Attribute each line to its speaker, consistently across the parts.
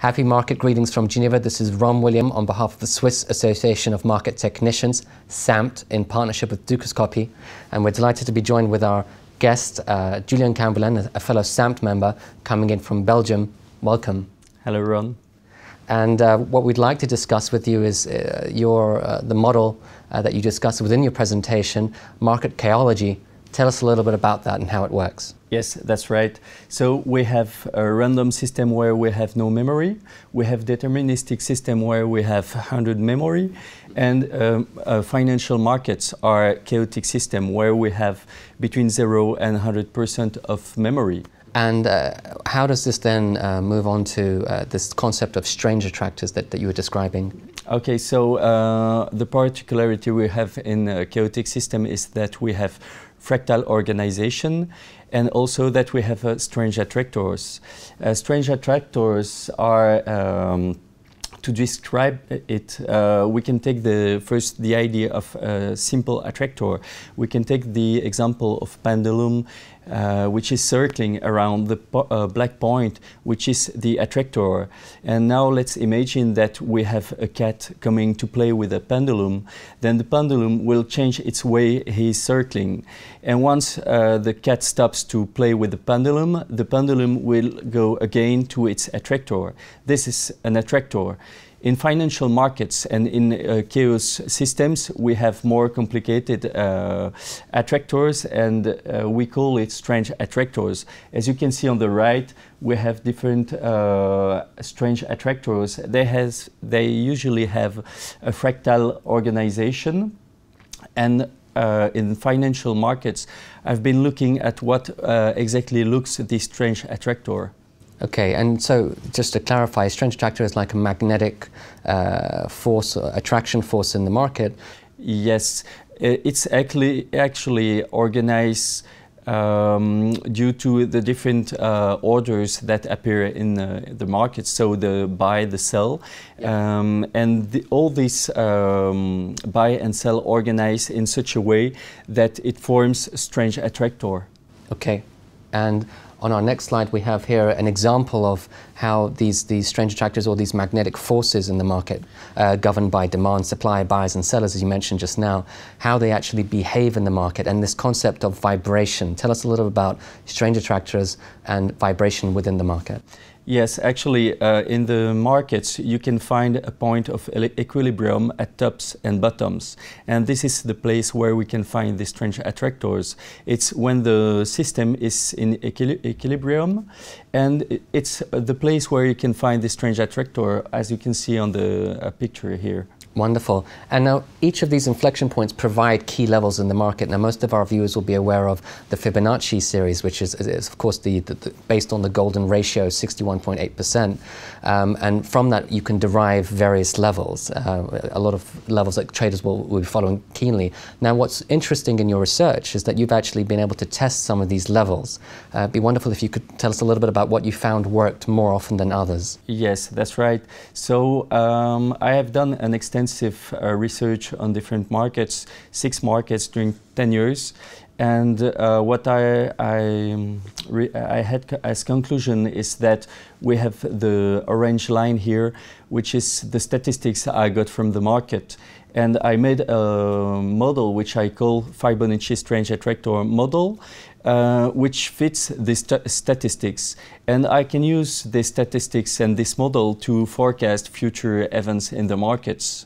Speaker 1: Happy market greetings from Geneva. This is Ron William on behalf of the Swiss Association of Market Technicians, SAMT, in partnership with Dukascopy. And we're delighted to be joined with our guest, Julien Camberlin, a fellow SAMT member coming in from Belgium. Welcome.
Speaker 2: Hello, Ron.
Speaker 1: And what we'd like to discuss with you is the model that you discussed within your presentation, Market Kology. Tell us a little bit about that and how it works.
Speaker 2: Yes, that's right. So we have a random system where we have no memory. We have deterministic system where we have 100 memory. And financial markets are chaotic system where we have between 0 and 100% of memory.
Speaker 1: And how does this then move on to this concept of strange attractors that you were describing?
Speaker 2: Okay, so the particularity we have in a chaotic system is that we have fractal organization and also that we have strange attractors. Strange attractors are, to describe it, we can take first the idea of a simple attractor. We can take the example of pendulum, which is circling around the black point, which is the attractor. And now let's imagine that we have a cat coming to play with a pendulum. Then the pendulum will change its way he's circling. And once the cat stops to play with the pendulum will go again to its attractor. This is an attractor. In financial markets and in chaos systems, we have more complicated attractors, and we call it strange attractors. As you can see on the right, we have different strange attractors. They usually have a fractal organization, and in financial markets, I've been looking at what exactly looks this strange attractor.
Speaker 1: Okay, and so just to clarify, strange attractor is like a magnetic force, attraction force in the market.
Speaker 2: Yes, it's actually organized due to the different orders that appear in the market, so the buy, the sell, and all these buy and sell organized in such a way that it forms a strange attractor.
Speaker 1: Okay, and on our next slide, we have here an example of how these strange attractors or these magnetic forces in the market, governed by demand, supply, buyers and sellers, as you mentioned just now, how they actually behave in the market, and this concept of vibration. Tell us a little about strange attractors and vibration within the market.
Speaker 2: Yes, actually, in the markets, you can find a point of equilibrium at tops and bottoms. And this is the place where we can find the strange attractors. It's when the system is in equilibrium, and it's the place where you can find the strange attractor, as you can see on the picture here.
Speaker 1: Wonderful. And now each of these inflection points provide key levels in the market. Now most of our viewers will be aware of the Fibonacci series, which is of course based on the golden ratio, 61.8%. And from that you can derive various levels, a lot of levels that traders will be following keenly. Now what's interesting in your research is that you've actually been able to test some of these levels. It'd be wonderful if you could tell us a little bit about what you found worked more often than others.
Speaker 2: Yes, that's right. So I have done an extensive research on different markets, 6 markets during 10 years. And what I had as conclusion is that we have the orange line here, which is the statistics I got from the market. And I made a model which I call Fibonacci Strange Attractor Model, which fits the statistics. And I can use the statistics and this model to forecast future events in the markets.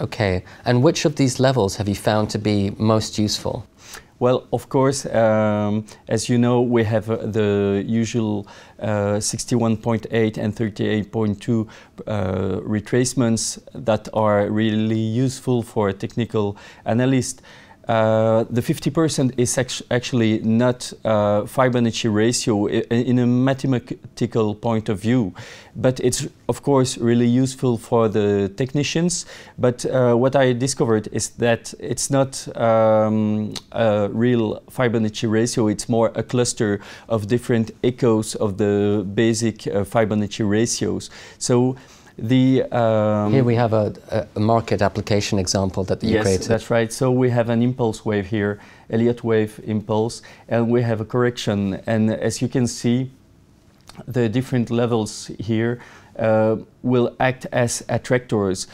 Speaker 1: Okay, and which of these levels have you found to be most useful?
Speaker 2: Well, of course, as you know, we have the usual 61.8 and 38.2 retracements that are really useful for a technical analyst. The 50% is actually not Fibonacci ratio in a mathematical point of view, but it's of course really useful for the technicians. But what I discovered is that it's not a real Fibonacci ratio, it's more a cluster of different echoes of the basic Fibonacci ratios. So here
Speaker 1: we have a market application example that you created.
Speaker 2: Yes, that's right. So we have an impulse wave here, Elliott wave impulse, and we have a correction. And as you can see, the different levels here will act as attractors.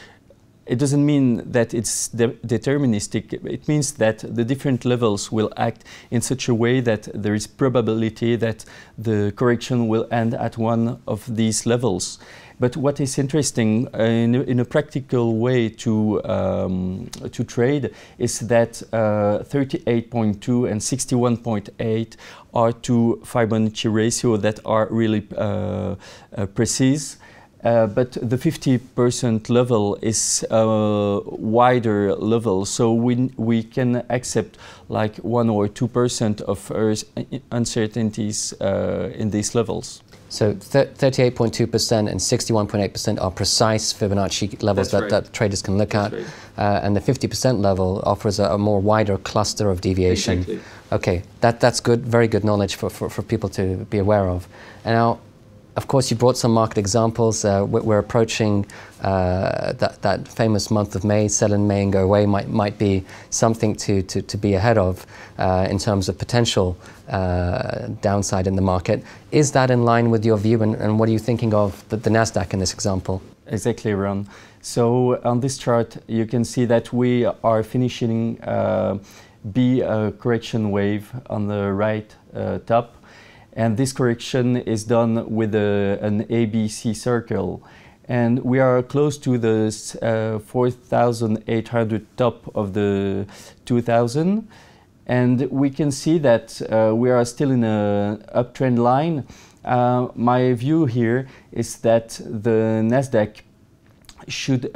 Speaker 2: It doesn't mean that it's deterministic. It means that the different levels will act in such a way that there is probability that the correction will end at one of these levels. But what is interesting in a practical way to trade is that 38.2 and 61.8 are two Fibonacci ratio that are really precise. But the 50% level is a wider level, so we can accept like 1 or 2% of uncertainties in these levels.
Speaker 1: So 38.2% and 61.8% are precise Fibonacci levels that traders can look at, and the 50% level offers a more wider cluster of deviation.
Speaker 2: Exactly.
Speaker 1: Okay, that's good, very good knowledge for people to be aware of. And now, of course, you brought some market examples. We're approaching that famous month of May. Sell in May and go away might be something to be ahead of in terms of potential downside in the market. Is that in line with your view, and what are you thinking of the Nasdaq in this example?
Speaker 2: Exactly, Ron. So on this chart, you can see that we are finishing B correction wave on the right top. And this correction is done with an ABC circle. And we are close to the 4,800 top of the 2,000. And we can see that we are still in an uptrend line. My view here is that the Nasdaq should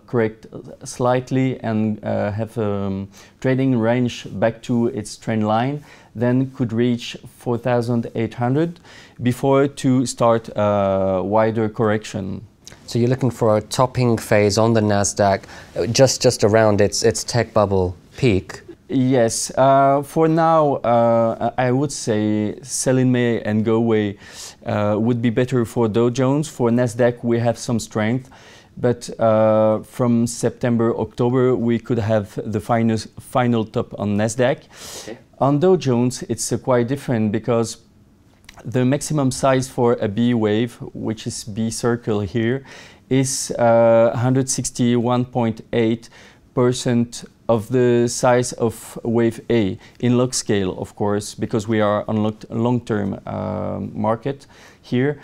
Speaker 2: correct slightly and have a trading range back to its trend line, then could reach 4,800 before to start a wider correction.
Speaker 1: So you're looking for a topping phase on the Nasdaq just around its tech bubble peak.
Speaker 2: Yes, for now I would say sell in May and go away would be better for Dow Jones. For Nasdaq we have some strength. But from September, October, we could have the final top on Nasdaq. Okay. On Dow Jones, it's quite different because the maximum size for a B wave, which is B circle here, is 161.8% of the size of wave A in log scale, of course, because we are on long-term market here.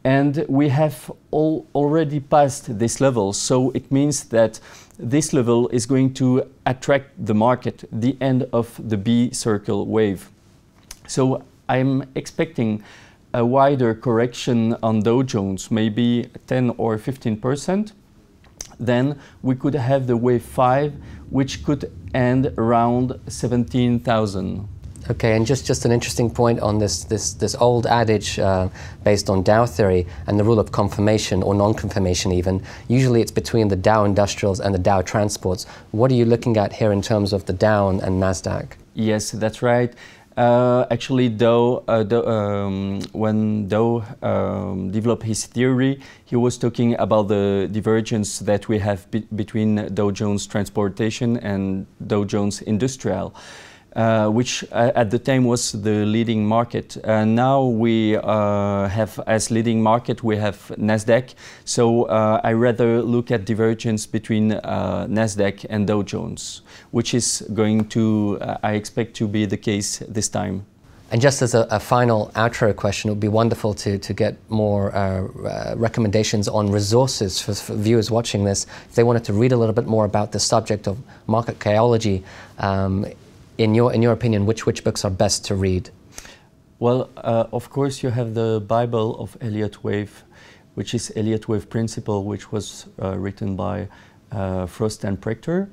Speaker 2: And we have already passed this level, so it means that this level is going to attract the market, the end of the B circle wave. So I'm expecting a wider correction on Dow Jones, maybe 10 or 15%. Then we could have the wave 5, which could end around 17,000.
Speaker 1: Okay, and just an interesting point on this old adage based on Dow theory and the rule of confirmation or non-confirmation even. Usually it's between the Dow Industrials and the Dow Transports. What are you looking at here in terms of the Dow and Nasdaq?
Speaker 2: Yes, that's right. Actually, when Dow developed his theory, he was talking about the divergence that we have between Dow Jones Transportation and Dow Jones Industrial. Which at the time was the leading market. Now we have as leading market, we have Nasdaq. So I rather look at divergence between Nasdaq and Dow Jones, which is going to, I expect to be the case this time.
Speaker 1: And just as a final outro question, it would be wonderful to get more recommendations on resources for viewers watching this. If they wanted to read a little bit more about the subject of market chaology, in your opinion, which books are best to read?
Speaker 2: Well, of course, you have the Bible of Elliott Wave, which is Elliott Wave Principle, which was written by Frost and Prechter.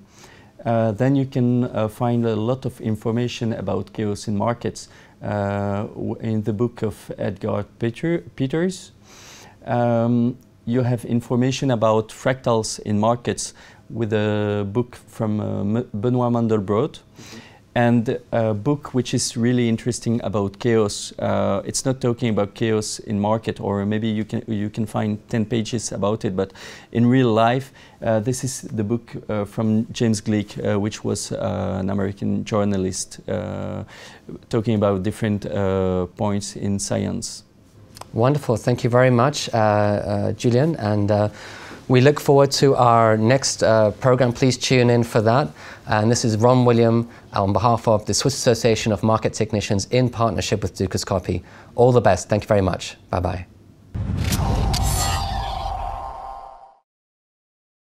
Speaker 2: Then you can find a lot of information about chaos in markets in the book of Edgar Peters. You have information about fractals in markets with a book from Benoit Mandelbrot. And a book which is really interesting about chaos. It's not talking about chaos in market, or maybe you can find 10 pages about it, but in real life, this is the book from James Gleick, which was an American journalist, talking about different points in science.
Speaker 1: Wonderful. Thank you very much, Julien. And we look forward to our next program. Please tune in for that. And this is Ron William on behalf of the Swiss Association of Market Technicians in partnership with Dukascopy. All the best. Thank you very much. Bye-bye.